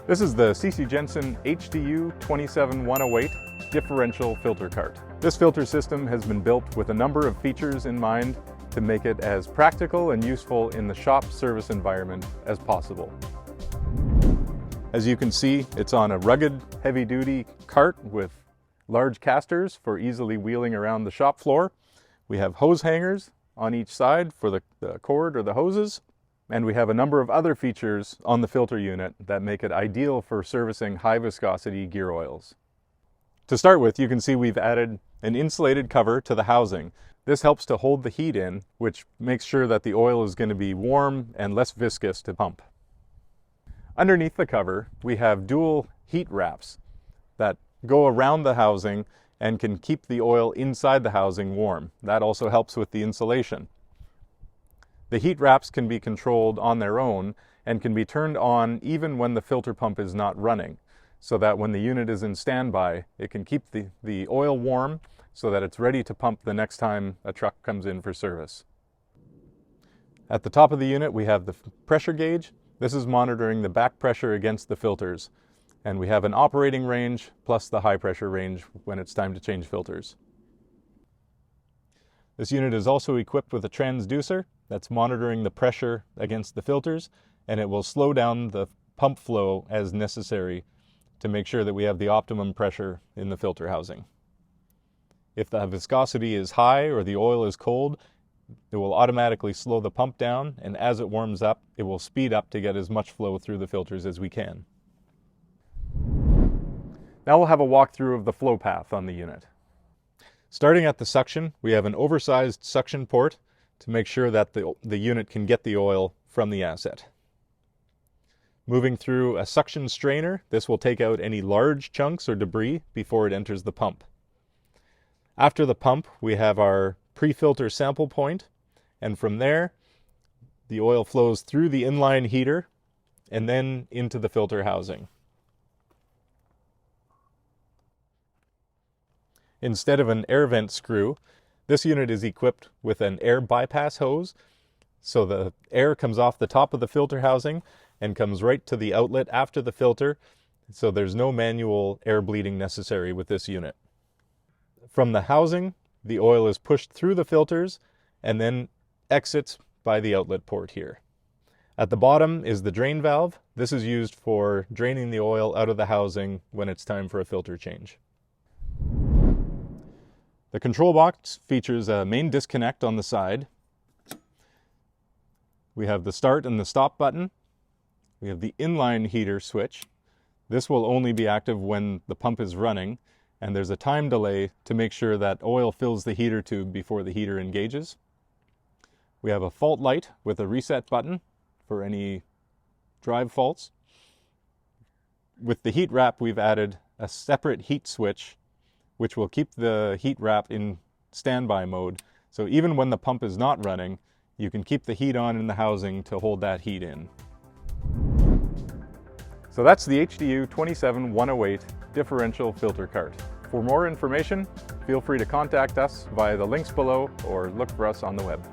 This is the CC Jensen HDU 27108 differential filter cart. This filter system has been built with a number of features in mind to make it as practical and useful in the shop service environment as possible. As you can see, it's on a rugged, heavy-duty cart with large casters for easily wheeling around the shop floor. We have hose hangers on each side for the cord or the hoses. And we have a number of other features on the filter unit that make it ideal for servicing high viscosity gear oils. To start with, you can see we've added an insulated cover to the housing. This helps to hold the heat in, which makes sure that the oil is going to be warm and less viscous to pump. Underneath the cover, we have dual heat wraps that go around the housing and can keep the oil inside the housing warm. That also helps with the insulation. The heat wraps can be controlled on their own and can be turned on even when the filter pump is not running, so that when the unit is in standby, it can keep the oil warm so that it's ready to pump the next time a truck comes in for service. At the top of the unit, we have the pressure gauge. This is monitoring the back pressure against the filters, and we have an operating range plus the high pressure range when it's time to change filters. This unit is also equipped with a transducer that's monitoring the pressure against the filters, and it will slow down the pump flow as necessary to make sure that we have the optimum pressure in the filter housing. If the viscosity is high or the oil is cold, it will automatically slow the pump down, and as it warms up, it will speed up to get as much flow through the filters as we can. Now we'll have a walkthrough of the flow path on the unit. Starting at the suction, we have an oversized suction port to make sure that the unit can get the oil from the asset. Moving through a suction strainer, this will take out any large chunks or debris before it enters the pump. After the pump, we have our pre-filter sample point, and from there, the oil flows through the inline heater and then into the filter housing. Instead of an air vent screw, this unit is equipped with an air bypass hose, so the air comes off the top of the filter housing and comes right to the outlet after the filter, so there's no manual air bleeding necessary with this unit. From the housing, the oil is pushed through the filters and then exits by the outlet port here. At the bottom is the drain valve. This is used for draining the oil out of the housing when it's time for a filter change. The control box features a main disconnect on the side. We have the start and the stop button. We have the inline heater switch. This will only be active when the pump is running, and there's a time delay to make sure that oil fills the heater tube before the heater engages. We have a fault light with a reset button for any drive faults. With the heat wrap, we've added a separate heat switch which will keep the heat wrap in standby mode. So even when the pump is not running, you can keep the heat on in the housing to hold that heat in. So that's the HDU 27108 differential filter cart. For more information, feel free to contact us via the links below or look for us on the web.